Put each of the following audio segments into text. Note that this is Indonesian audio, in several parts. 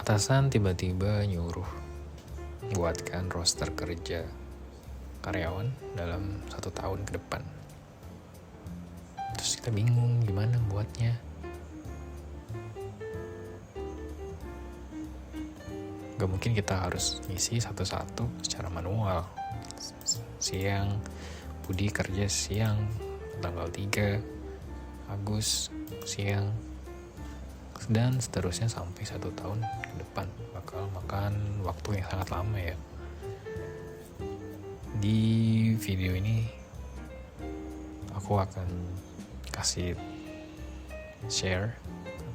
Atasan tiba-tiba nyuruh buatkan roster kerja karyawan dalam 1 tahun ke depan. Terus kita bingung gimana buatnya. Gak mungkin kita harus ngisi satu-satu secara manual. Siang, Budi kerja siang, tanggal 3 Agus siang, dan seterusnya sampai 1 tahun ke depan. Bakal makan waktu yang sangat lama ya. Di video ini aku akan kasih share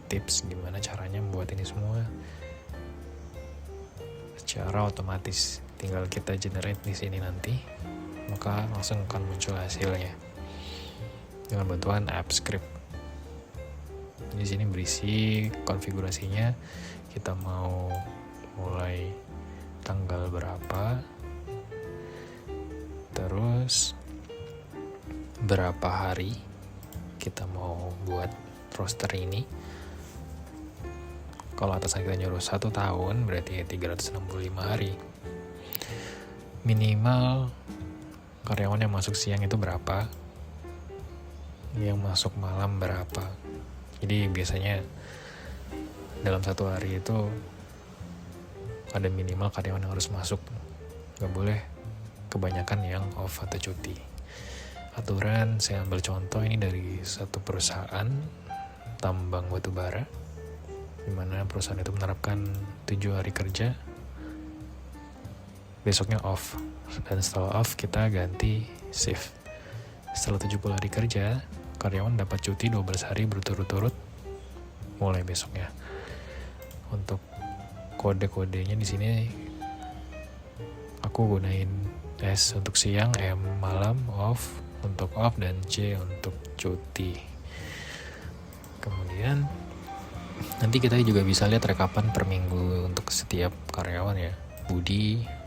tips gimana caranya membuat ini semua secara otomatis. Tinggal kita generate di sini nanti, maka langsung akan muncul hasilnya dengan bantuan AppScript. Di sini berisi konfigurasinya, kita mau mulai tanggal berapa, terus berapa hari kita mau buat roster ini. Kalau atasan kita nyuruh 1 tahun, berarti 365 hari. Minimal karyawan yang masuk siang itu berapa, yang masuk malam berapa. Jadi biasanya dalam 1 hari itu ada minimal karyawan yang harus masuk. Gak boleh kebanyakan yang off atau cuti. Aturan, saya ambil contoh ini dari satu perusahaan tambang batubara, di mana perusahaan itu menerapkan 7 hari kerja, besoknya off, dan setelah off kita ganti shift. Setelah 70 hari kerja, karyawan dapat cuti 12 hari berturut-turut mulai besoknya. Untuk kode-kodenya di sini aku gunain S untuk siang, M malam, off untuk off, dan C untuk cuti. Kemudian nanti kita juga bisa lihat rekapan per minggu untuk setiap karyawan ya. Budi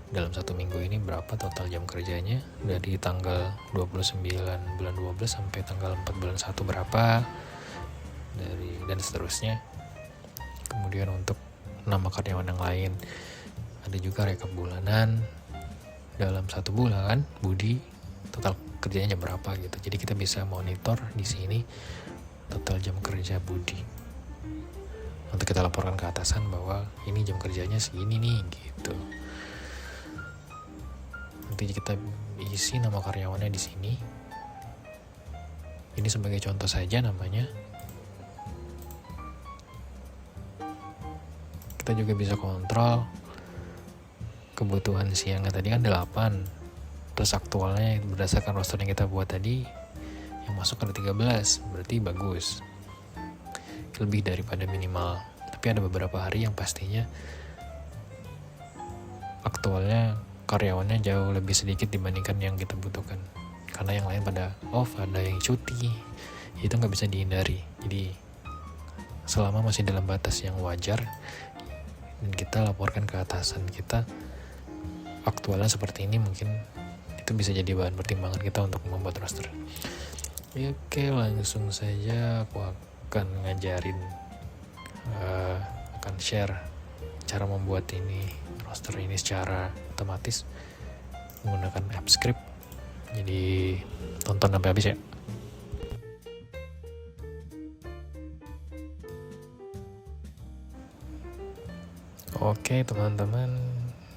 dalam 1 minggu ini berapa total jam kerjanya, dari tanggal 29 bulan 12 sampai tanggal 4 bulan 1 berapa, dan seterusnya. Kemudian untuk nama karyawan yang lain ada juga rekap bulanan. Dalam 1 bulan Budi total kerjanya berapa gitu. Jadi kita bisa monitor di sini total jam kerja Budi. Untuk kita laporkan ke atasan bahwa ini jam kerjanya segini nih gitu. Nanti kita isi nama karyawannya di sini. Ini sebagai contoh saja namanya. Kita juga bisa kontrol kebutuhan siangnya tadi kan 8. Terus aktualnya berdasarkan roster yang kita buat tadi, yang masuk ada 13, berarti bagus. Lebih daripada minimal. Tapi ada beberapa hari yang pastinya aktualnya karyawannya jauh lebih sedikit dibandingkan yang kita butuhkan. Karena yang lain pada off, ada yang cuti. Itu nggak bisa dihindari. Jadi selama masih dalam batas yang wajar, dan kita laporkan ke atasan kita aktualnya seperti ini, mungkin itu bisa jadi bahan pertimbangan kita untuk membuat roster. Oke, langsung saja aku akan ngajarin, akan share cara membuat ini roster ini secara otomatis menggunakan AppScript. Jadi tonton sampai habis ya. Oke teman-teman,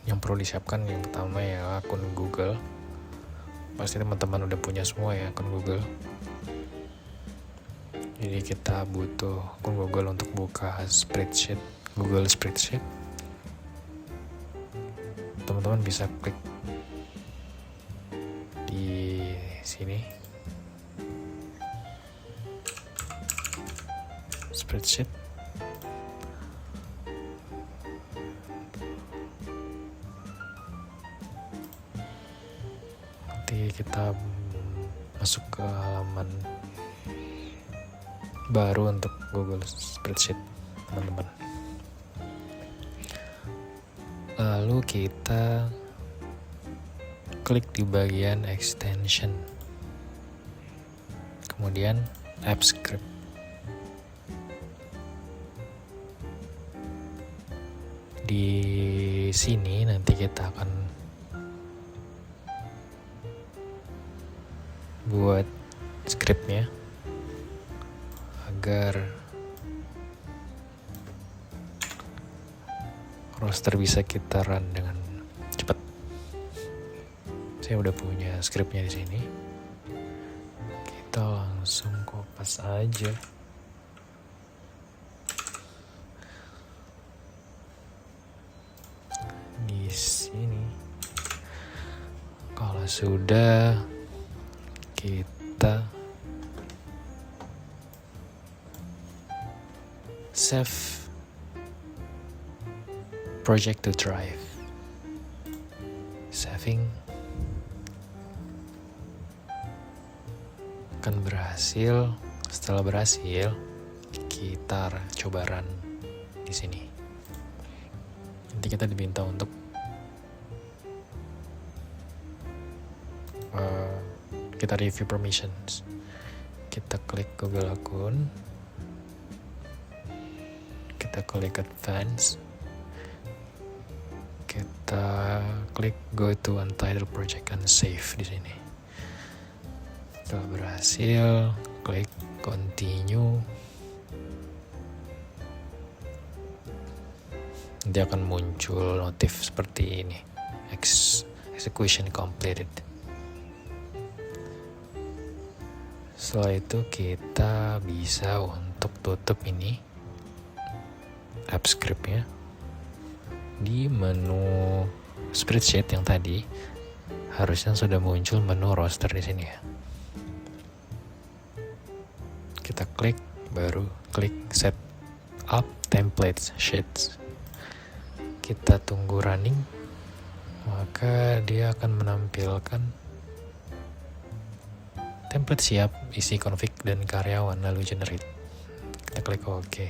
yang perlu disiapkan yang pertama ya akun Google. Pasti teman-teman udah punya semua ya akun Google. Jadi kita butuh akun Google untuk buka spreadsheet, Google Spreadsheet. Teman-teman bisa klik di sini, spreadsheet. Nanti kita masuk ke halaman baru untuk Google Spreadsheet, teman-teman. Lalu kita klik di bagian extension, kemudian AppScript. Di sini nanti kita akan buat scriptnya agar roster bisa kita run dengan cepat. Saya udah punya scriptnya di sini. Kita langsung kopas aja. Di sini. Kalau sudah, kita save project to drive. Saving akan berhasil. Setelah berhasil, kita coba run di sini. Nanti kita diminta untuk kita review permissions. Kita klik Google Account, kita klik Advanced, kita klik Go to Untitled Project and Save di sini. Setelah berhasil, klik Continue. Nanti akan muncul notif seperti ini, execution completed. Setelah itu kita bisa untuk tutup ini app scriptnya. Di menu spreadsheet yang tadi harusnya sudah muncul menu roster di sini ya. Kita klik, baru klik set up templates sheets. Kita tunggu running, maka dia akan menampilkan template siap, isi config dan karyawan, lalu generate. Kita klik OK.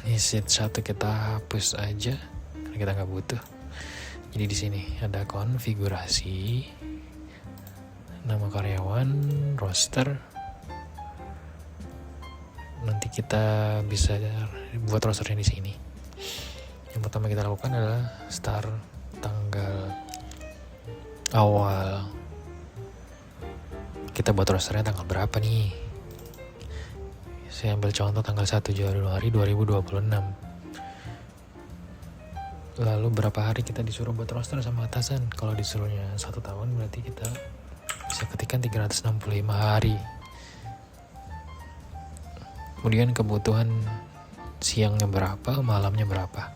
Ini sheet 1 kita hapus aja karena kita nggak butuh. Jadi di sini ada konfigurasi, nama karyawan, roster. Nanti kita bisa buat rosternya di sini. Yang pertama kita lakukan adalah start tanggal awal. Kita buat rosternya tanggal berapa nih? Saya ambil contoh tanggal 1 Januari 2026. Lalu berapa hari kita disuruh buat roster sama atasan? Kalau disuruhnya 1 tahun berarti kita bisa ketikkan 365 hari. Kemudian kebutuhan siangnya berapa, malamnya berapa.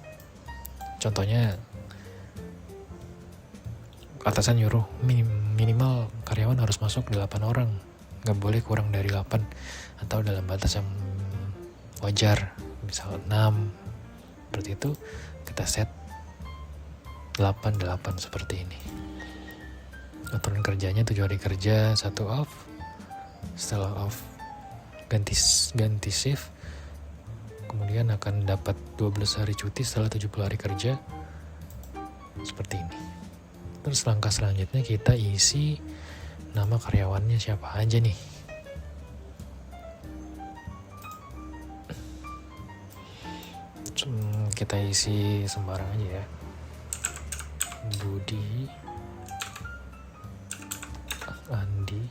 Contohnya atasan nyuruh minimal karyawan harus masuk 8 orang, nggak boleh kurang dari 8, atau dalam batas yang wajar, misal 6. Seperti itu kita set 8 seperti ini. Aturan kerjanya 7 hari kerja, 1 off. Setelah off ganti shift, kemudian akan dapat 12 hari cuti setelah 70 hari kerja. Seperti ini. Terus langkah selanjutnya kita isi nama karyawannya siapa aja nih. Kita isi sembarang aja ya. Budi, Andi,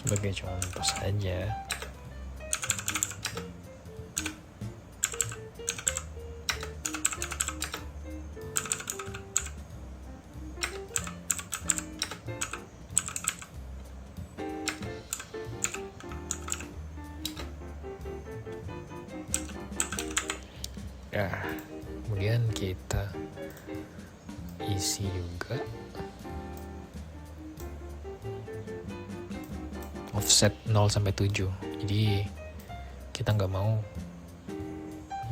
sebagai contoh saja. Nah, kemudian kita isi juga offset 0 sampai 7. Jadi kita nggak mau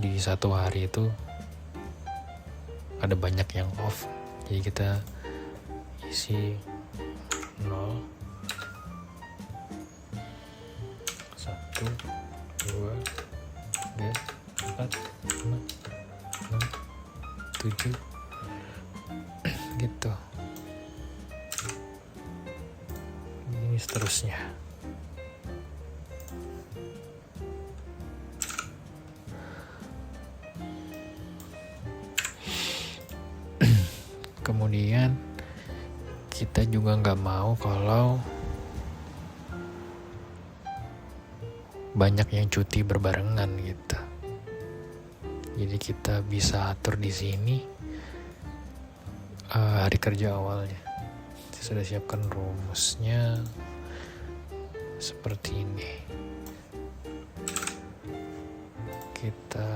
di 1 hari itu ada banyak yang off, jadi kita isi 0, 1, 2, 3, 4, 5, 6, 7 gitu. Ini seterusnya. Kemudian kita juga nggak mau kalau banyak yang cuti berbarengan gitu. Jadi kita bisa atur di sini hari kerja awalnya. Saya sudah siapkan rumusnya seperti ini. Kita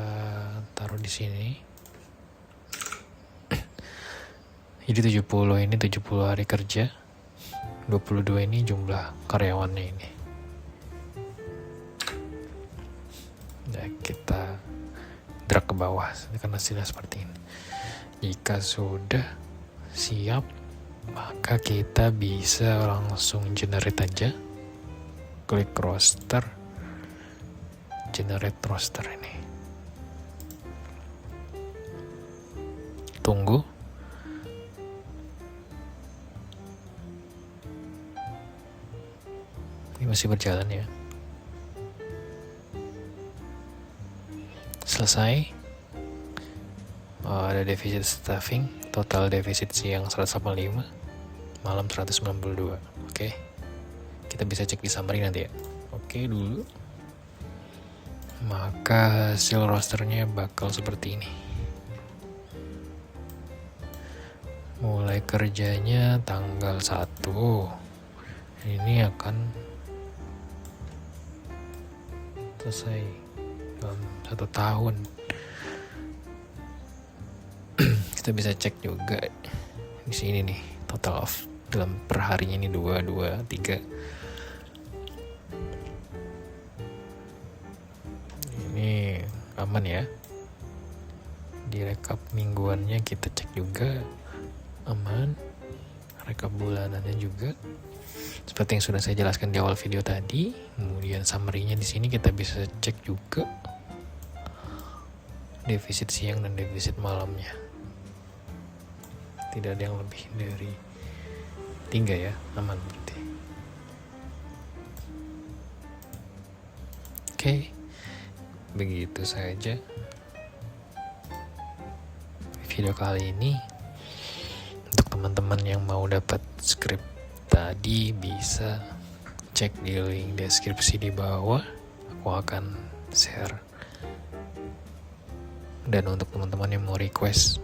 taruh di sini. Jadi 70 ini 70 hari kerja, 22 ini jumlah karyawannya ini. Nah, kita drag ke bawah karena hasilnya seperti ini. Jika sudah siap, maka kita bisa langsung generate aja. Klik roster, generate roster ini. Tunggu. Ini masih berjalan ya. Selesai. Ada defisit staffing, total defisit siang 185, malam 192. Oke. Kita bisa cek di summary nanti ya. Oke dulu. Maka hasil rosternya bakal seperti ini. Mulai kerjanya tanggal 1. Ini akan selesai dalam 1 tahun. Kita bisa cek juga di sini nih, total off dalam perharinya ini 2, 2, 3. Ini aman ya. Di rekap mingguannya kita cek juga aman. Rekap bulanannya juga seperti yang sudah saya jelaskan di awal video tadi. Kemudian summary-nya di sini kita bisa cek juga defisit siang dan defisit malamnya. Tidak ada yang lebih dari 3 ya, aman berarti. Oke, begitu saja video kali ini. Untuk teman-teman yang mau dapat script tadi bisa cek di link deskripsi di bawah. Aku akan share. Dan untuk teman-teman yang mau request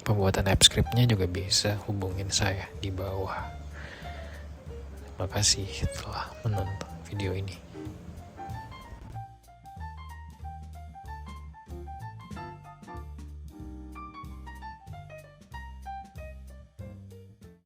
pembuatan app scriptnya juga bisa hubungin saya di bawah. Terima kasih telah menonton video ini.